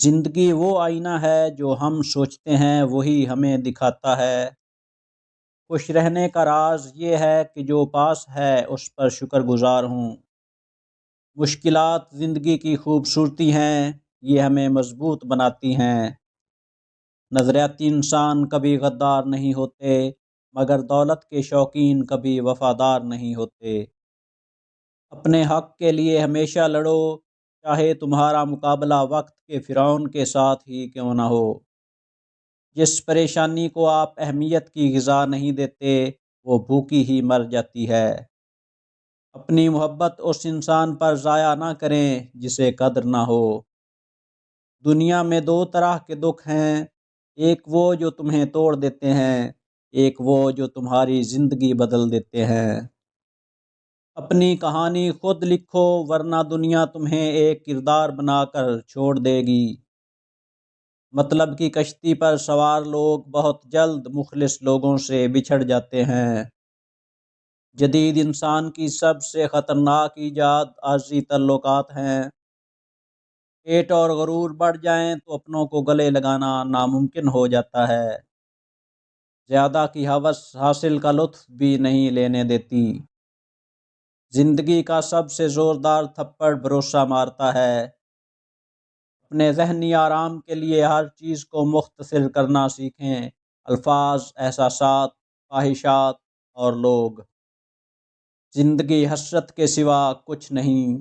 زندگی وہ آئینہ ہے جو ہم سوچتے ہیں وہی ہمیں دکھاتا ہے۔ خوش رہنے کا راز یہ ہے کہ جو پاس ہے اس پر شکر گزار ہوں۔ مشکلات زندگی کی خوبصورتی ہیں، یہ ہمیں مضبوط بناتی ہیں۔ نظریاتی انسان کبھی غدار نہیں ہوتے، مگر دولت کے شوقین کبھی وفادار نہیں ہوتے۔ اپنے حق کے لیے ہمیشہ لڑو، چاہے تمہارا مقابلہ وقت کے فرعون کے ساتھ ہی کیوں نہ ہو۔ جس پریشانی کو آپ اہمیت کی غذا نہیں دیتے، وہ بھوکی ہی مر جاتی ہے۔ اپنی محبت اس انسان پر ضائع نہ کریں جسے قدر نہ ہو۔ دنیا میں دو طرح کے دکھ ہیں، ایک وہ جو تمہیں توڑ دیتے ہیں، ایک وہ جو تمہاری زندگی بدل دیتے ہیں۔ اپنی کہانی خود لکھو، ورنہ دنیا تمہیں ایک کردار بنا کر چھوڑ دے گی۔ مطلب کی کشتی پر سوار لوگ بہت جلد مخلص لوگوں سے بچھڑ جاتے ہیں۔ جدید انسان کی سب سے خطرناک ایجاد عارضی تعلقات ہیں۔ پیٹ اور غرور بڑھ جائیں تو اپنوں کو گلے لگانا ناممکن ہو جاتا ہے۔ زیادہ کی ہوس حاصل کا لطف بھی نہیں لینے دیتی۔ زندگی کا سب سے زوردار تھپڑ بھروسہ مارتا ہے۔ اپنے ذہنی آرام کے لیے ہر چیز کو مختصر کرنا سیکھیں، الفاظ، احساسات، خواہشات اور لوگ۔ زندگی حسرت کے سوا کچھ نہیں۔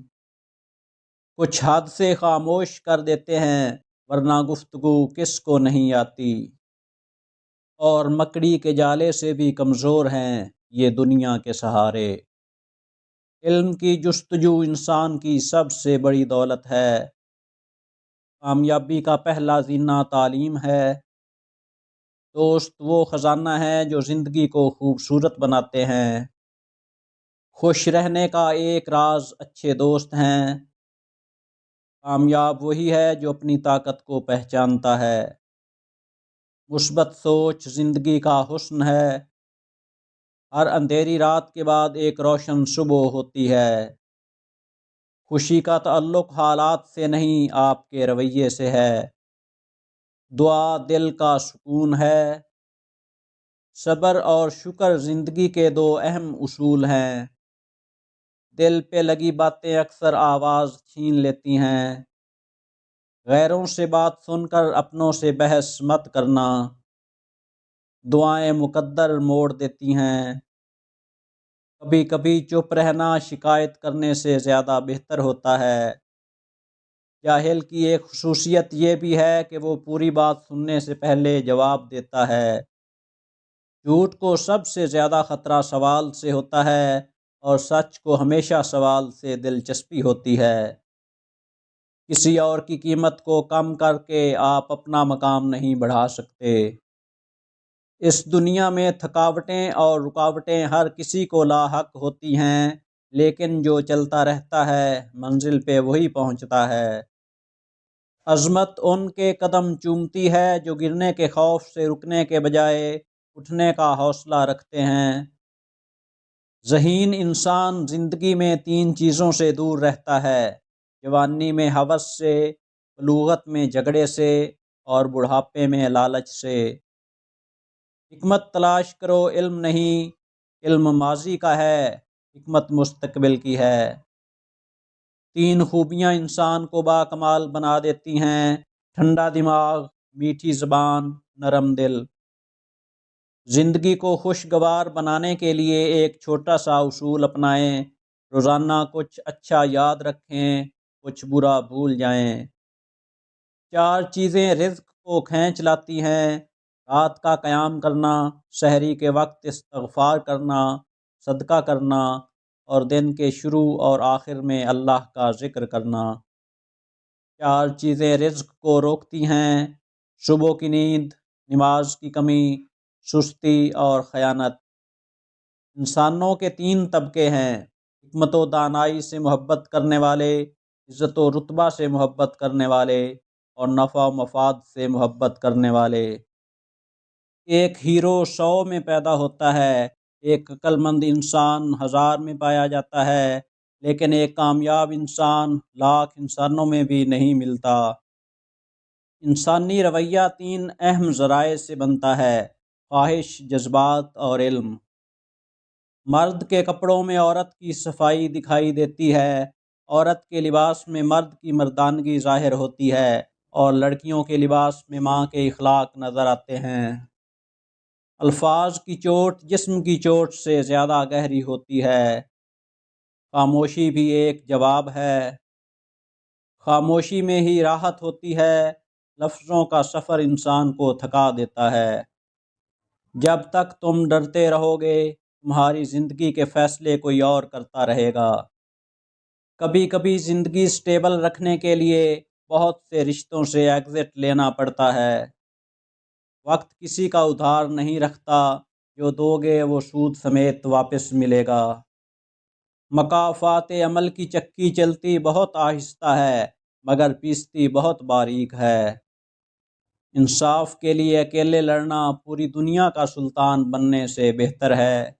کچھ حادثے خاموش کر دیتے ہیں، ورنہ گفتگو کس کو نہیں آتی۔ اور مکڑی کے جالے سے بھی کمزور ہیں یہ دنیا کے سہارے۔ علم کی جستجو انسان کی سب سے بڑی دولت ہے۔ کامیابی کا پہلا زینہ تعلیم ہے۔ دوست وہ خزانہ ہے جو زندگی کو خوبصورت بناتے ہیں۔ خوش رہنے کا ایک راز اچھے دوست ہیں۔ کامیاب وہی ہے جو اپنی طاقت کو پہچانتا ہے۔ مثبت سوچ زندگی کا حسن ہے۔ ہر اندھیری رات کے بعد ایک روشن صبح ہوتی ہے۔ خوشی کا تعلق حالات سے نہیں، آپ کے رویے سے ہے۔ دعا دل کا سکون ہے۔ صبر اور شکر زندگی کے دو اہم اصول ہیں۔ دل پہ لگی باتیں اکثر آواز چھین لیتی ہیں۔ غیروں سے بات سن کر اپنوں سے بحث مت کرنا۔ دعائیں مقدر موڑ دیتی ہیں۔ کبھی کبھی چپ رہنا شکایت کرنے سے زیادہ بہتر ہوتا ہے۔ جاہل کی ایک خصوصیت یہ بھی ہے کہ وہ پوری بات سننے سے پہلے جواب دیتا ہے۔ جھوٹ کو سب سے زیادہ خطرہ سوال سے ہوتا ہے، اور سچ کو ہمیشہ سوال سے دلچسپی ہوتی ہے۔ کسی اور کی قیمت کو کم کر کے آپ اپنا مقام نہیں بڑھا سکتے۔ اس دنیا میں تھکاوٹیں اور رکاوٹیں ہر کسی کو لاحق ہوتی ہیں، لیکن جو چلتا رہتا ہے منزل پہ وہی پہنچتا ہے۔ عظمت ان کے قدم چومتی ہے جو گرنے کے خوف سے رکنے کے بجائے اٹھنے کا حوصلہ رکھتے ہیں۔ ذہین انسان زندگی میں تین چیزوں سے دور رہتا ہے: جوانی میں ہوس سے، بلوغت میں جھگڑے سے، اور بڑھاپے میں لالچ سے۔ حکمت تلاش کرو، علم نہیں۔ علم ماضی کا ہے، حکمت مستقبل کی ہے۔ تین خوبیاں انسان کو باکمال بنا دیتی ہیں: ٹھنڈا دماغ، میٹھی زبان، نرم دل۔ زندگی کو خوشگوار بنانے کے لیے ایک چھوٹا سا اصول اپنائیں: روزانہ کچھ اچھا یاد رکھیں، کچھ برا بھول جائیں۔ چار چیزیں رزق کو کھینچ لاتی ہیں: رات کا قیام کرنا، سحری کے وقت استغفار کرنا، صدقہ کرنا، اور دن کے شروع اور آخر میں اللہ کا ذکر کرنا۔ چار چیزیں رزق کو روکتی ہیں: صبح کی نیند، نماز کی کمی، سستی اور خیانت۔ انسانوں کے تین طبقے ہیں: حکمت و دانائی سے محبت کرنے والے، عزت و رتبہ سے محبت کرنے والے، اور نفع و مفاد سے محبت کرنے والے۔ ایک ہیرو 100 میں پیدا ہوتا ہے، ایک عقل مند انسان 1000 میں پایا جاتا ہے، لیکن ایک کامیاب انسان 1,00,000 انسانوں میں بھی نہیں ملتا۔ انسانی رویہ 3 اہم ذرائع سے بنتا ہے: خواہش، جذبات اور علم۔ مرد کے کپڑوں میں عورت کی صفائی دکھائی دیتی ہے، عورت کے لباس میں مرد کی مردانگی ظاہر ہوتی ہے، اور لڑکیوں کے لباس میں ماں کے اخلاق نظر آتے ہیں۔ الفاظ کی چوٹ جسم کی چوٹ سے زیادہ گہری ہوتی ہے۔ خاموشی بھی ایک جواب ہے۔ خاموشی میں ہی راحت ہوتی ہے۔ لفظوں کا سفر انسان کو تھکا دیتا ہے۔ جب تک تم ڈرتے رہو گے، تمہاری زندگی کے فیصلے کوئی اور کرتا رہے گا۔ کبھی کبھی زندگی سٹیبل رکھنے کے لیے بہت سے رشتوں سے ایگزٹ لینا پڑتا ہے۔ وقت کسی کا ادھار نہیں رکھتا، جو دو گے وہ سود سمیت واپس ملے گا۔ مکافات عمل کی چکی چلتی بہت آہستہ ہے، مگر پیستی بہت باریک ہے۔ انصاف کے لیے اکیلے لڑنا پوری دنیا کا سلطان بننے سے بہتر ہے۔